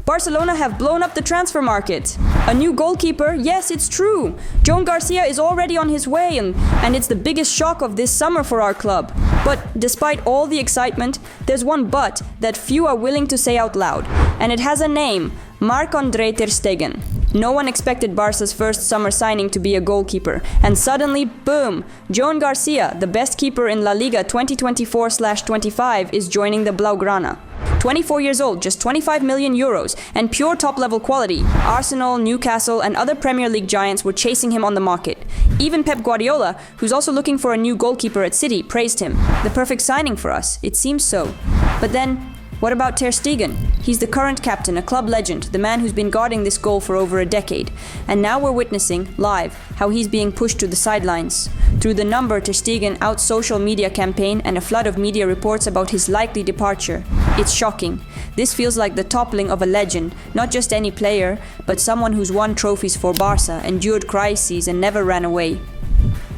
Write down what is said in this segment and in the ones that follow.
Barcelona have blown up the transfer market. A new goalkeeper? Yes, it's true. Joan Garcia is already on his way and it's the biggest shock of this summer for our club. But despite all the excitement, there's one but that few are willing to say out loud. And it has a name, Marc-André Ter Stegen. No one expected Barca's first summer signing to be a goalkeeper. And suddenly, boom, Joan Garcia, the best keeper in La Liga 2024/25, is joining the Blaugrana. 24 years old, just 25 million euros, and pure top-level quality. Arsenal, Newcastle, and other Premier League giants were chasing him on the market. Even Pep Guardiola, who's also looking for a new goalkeeper at City, praised him. The perfect signing for us, it seems so. But then, what about Ter Stegen? He's the current captain, a club legend, the man who's been guarding this goal for over a decade. And now we're witnessing, live, how he's being pushed to the sidelines. Through the number Ter Stegen out social media campaign and a flood of media reports about his likely departure. It's shocking. This feels like the toppling of a legend, not just any player, but someone who's won trophies for Barça, endured crises and never ran away.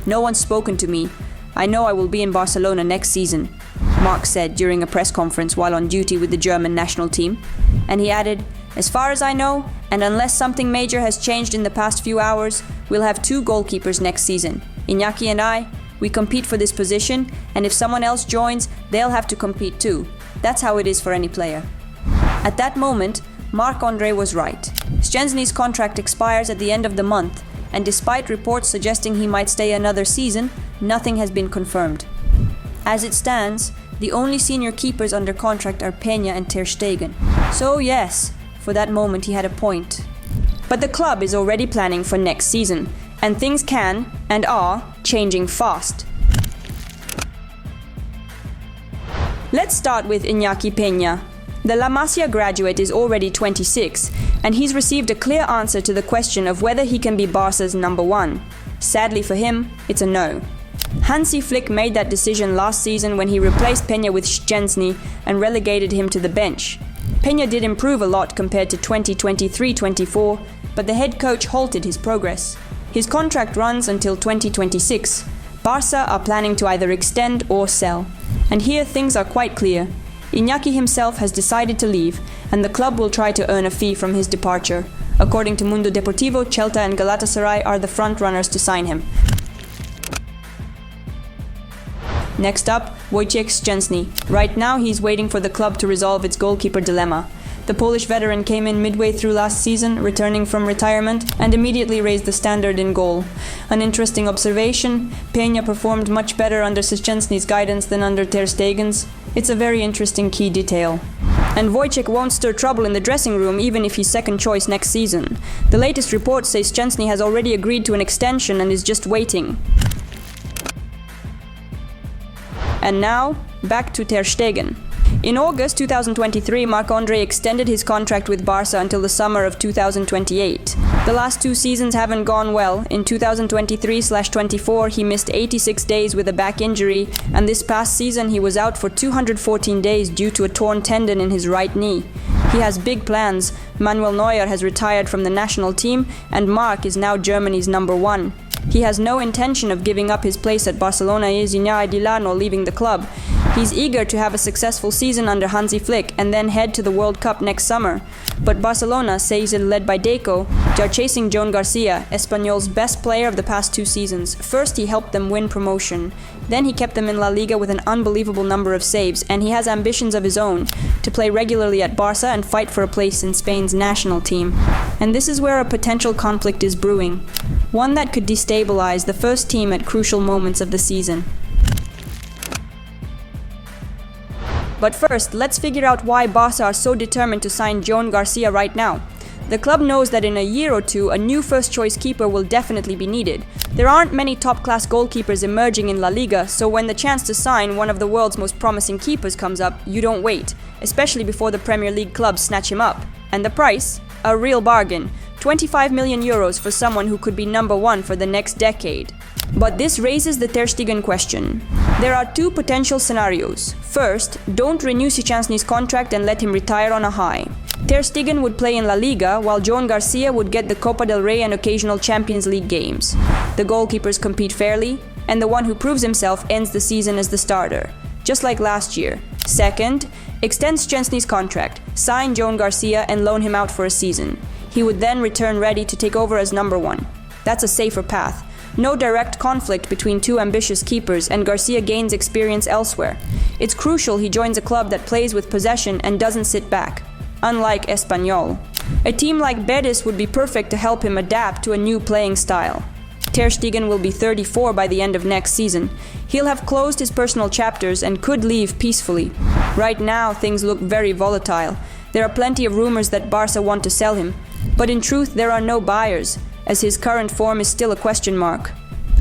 No one's spoken to me. I know I will be in Barcelona next season, Marc said during a press conference while on duty with the German national team. And he added, as far as I know, and unless something major has changed in the past few hours, we'll have 2 goalkeepers next season. Iñaki and I, we compete for this position, and if someone else joins, they'll have to compete too. That's how it is for any player. At that moment, Marc-André was right. Szczesny's contract expires at the end of the month, and despite reports suggesting he might stay another season, nothing has been confirmed. As it stands, the only senior keepers under contract are Pena and Ter Stegen. So yes, for that moment he had a point. But the club is already planning for next season, and things can, and are, changing fast. Let's start with Iñaki Pena. The La Masia graduate is already 26, and he's received a clear answer to the question of whether he can be Barca's number 1. Sadly for him, it's a no. Hansi Flick made that decision last season when he replaced Pena with Szczesny and relegated him to the bench. Pena did improve a lot compared to 2023-24, but the head coach halted his progress. His contract runs until 2026. Barca are planning to either extend or sell. And here things are quite clear. Iñaki himself has decided to leave, and the club will try to earn a fee from his departure. According to Mundo Deportivo, Celta and Galatasaray are the front runners to sign him. Next up, Wojciech Szczesny. Right now he's waiting for the club to resolve its goalkeeper dilemma. The Polish veteran came in midway through last season, returning from retirement, and immediately raised the standard in goal. An interesting observation, Pena performed much better under Szczesny's guidance than under Ter Stegen's. It's a very interesting key detail. And Wojciech won't stir trouble in the dressing room even if he's second choice next season. The latest report says Szczesny has already agreed to an extension and is just waiting. And now, back to Ter Stegen. In August 2023, Marc-André extended his contract with Barca until the summer of 2028. The last 2 seasons haven't gone well. In 2023/24, he missed 86 days with a back injury, and this past season he was out for 214 days due to a torn tendon in his right knee. He has big plans. Manuel Neuer has retired from the national team, and Marc is now Germany's number 1. He has no intention of giving up his place at Barcelona or leaving the club. He's eager to have a successful season under Hansi Flick and then head to the World Cup next summer. But Barcelona, says it led by Deco, are chasing Joan Garcia, Espanyol's best player of the past 2 seasons. First he helped them win promotion. Then he kept them in La Liga with an unbelievable number of saves, and he has ambitions of his own, to play regularly at Barca and fight for a place in Spain's national team. And this is where a potential conflict is brewing. One that could destabilize the first team at crucial moments of the season. But first, let's figure out why Barca are so determined to sign Joan Garcia right now. The club knows that in a year or 2, a new first-choice keeper will definitely be needed. There aren't many top-class goalkeepers emerging in La Liga, so when the chance to sign one of the world's most promising keepers comes up, you don't wait, especially before the Premier League clubs snatch him up. And the price? A real bargain. 25 million euros for someone who could be number 1 for the next decade. But this raises the Ter Stegen question. There are 2 potential scenarios. First, don't renew Szczesny's contract and let him retire on a high. Ter Stegen would play in La Liga, while Joan Garcia would get the Copa del Rey and occasional Champions League games. The goalkeepers compete fairly, and the one who proves himself ends the season as the starter. Just like last year. Second, extend Szczesny's contract, sign Joan Garcia and loan him out for a season. He would then return ready to take over as number one. That's a safer path. No direct conflict between two ambitious keepers, and Garcia gains experience elsewhere. It's crucial he joins a club that plays with possession and doesn't sit back, unlike Espanyol. A team like Betis would be perfect to help him adapt to a new playing style. Ter Stegen will be 34 by the end of next season. He'll have closed his personal chapters and could leave peacefully. Right now, things look very volatile. There are plenty of rumors that Barça want to sell him, but in truth there are no buyers, as his current form is still a question mark.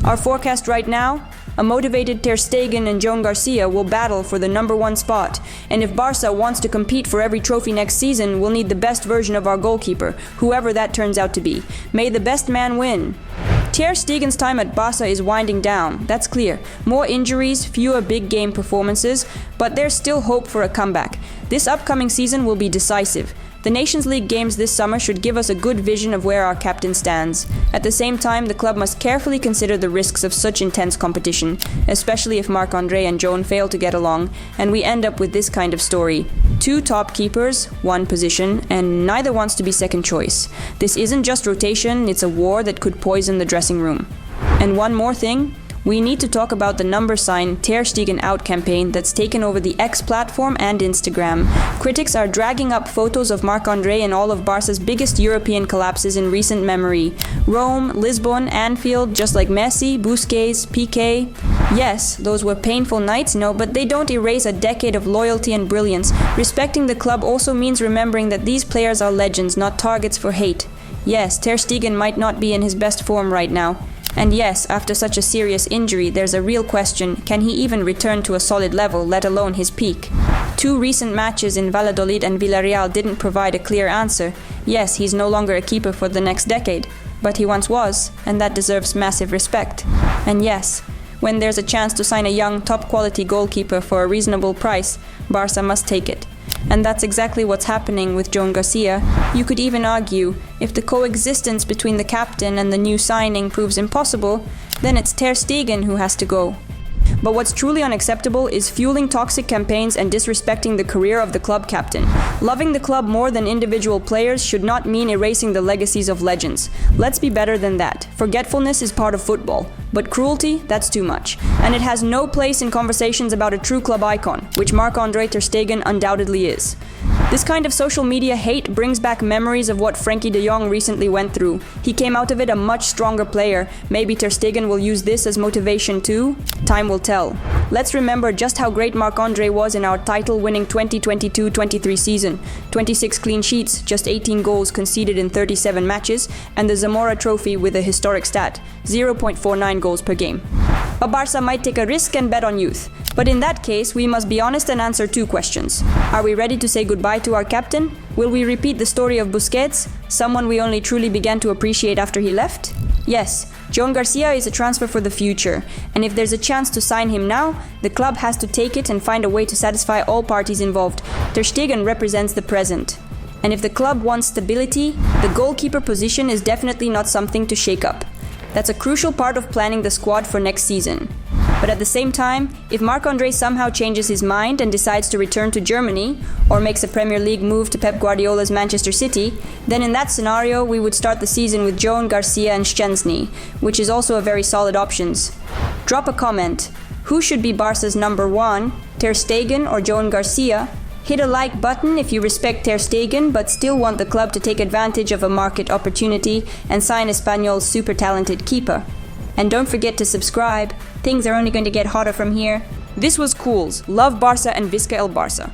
Our forecast right now? A motivated Ter Stegen and Joan Garcia will battle for the number one spot, and if Barça wants to compete for every trophy next season, we'll need the best version of our goalkeeper, whoever that turns out to be. May the best man win. Ter Stegen's time at Barça is winding down, that's clear. More injuries, fewer big game performances, but there's still hope for a comeback. This upcoming season will be decisive. The Nations League games this summer should give us a good vision of where our captain stands. At the same time, the club must carefully consider the risks of such intense competition, especially if Marc-André and Joan fail to get along, and we end up with this kind of story. Two top keepers, one position, and neither wants to be second choice. This isn't just rotation, it's a war that could poison the dressing room. And one more thing. We need to talk about the number sign Ter Stegen out campaign that's taken over the X platform and Instagram. Critics are dragging up photos of Marc-André in all of Barca's biggest European collapses in recent memory. Rome, Lisbon, Anfield, just like Messi, Busquets, Piqué. Yes, those were painful nights, no, but they don't erase a decade of loyalty and brilliance. Respecting the club also means remembering that these players are legends, not targets for hate. Yes, Ter Stegen might not be in his best form right now. And yes, after such a serious injury, there's a real question, can he even return to a solid level, let alone his peak? Two recent matches in Valladolid and Villarreal didn't provide a clear answer. Yes, he's no longer a keeper for the next decade, but he once was, and that deserves massive respect. And yes, when there's a chance to sign a young, top-quality goalkeeper for a reasonable price, Barça must take it. And that's exactly what's happening with Joan Garcia. You could even argue, if the coexistence between the captain and the new signing proves impossible, then it's Ter Stegen who has to go. But what's truly unacceptable is fueling toxic campaigns and disrespecting the career of the club captain. Loving the club more than individual players should not mean erasing the legacies of legends. Let's be better than that. Forgetfulness is part of football, but cruelty, that's too much. And it has no place in conversations about a true club icon, which Marc-André Ter Stegen undoubtedly is. This kind of social media hate brings back memories of what Frenkie de Jong recently went through. He came out of it a much stronger player. Maybe Ter Stegen will use this as motivation too? Time will tell. Let's remember just how great Marc-André was in our title-winning 2022-23 season. 26 clean sheets, just 18 goals conceded in 37 matches, and the Zamora Trophy with a historic stat, 0.49 goals per game. But Barça might take a risk and bet on youth. But in that case, we must be honest and answer two questions. Are we ready to say goodbye to our captain? Will we repeat the story of Busquets, someone we only truly began to appreciate after he left? Yes, Joan Garcia is a transfer for the future, and if there's a chance to sign him now, the club has to take it and find a way to satisfy all parties involved. Ter Stegen represents the present. And if the club wants stability, the goalkeeper position is definitely not something to shake up. That's a crucial part of planning the squad for next season. But at the same time, if Marc-André somehow changes his mind and decides to return to Germany, or makes a Premier League move to Pep Guardiola's Manchester City, then in that scenario we would start the season with Joan Garcia and Szczesny, which is also a very solid options. Drop a comment. Who should be Barca's number one, Ter Stegen or Joan Garcia? Hit a like button if you respect Ter Stegen but still want the club to take advantage of a market opportunity and sign Espanyol's super talented keeper. And don't forget to subscribe. Things are only going to get hotter from here. This was CULES. Love Barça and Visca el Barça.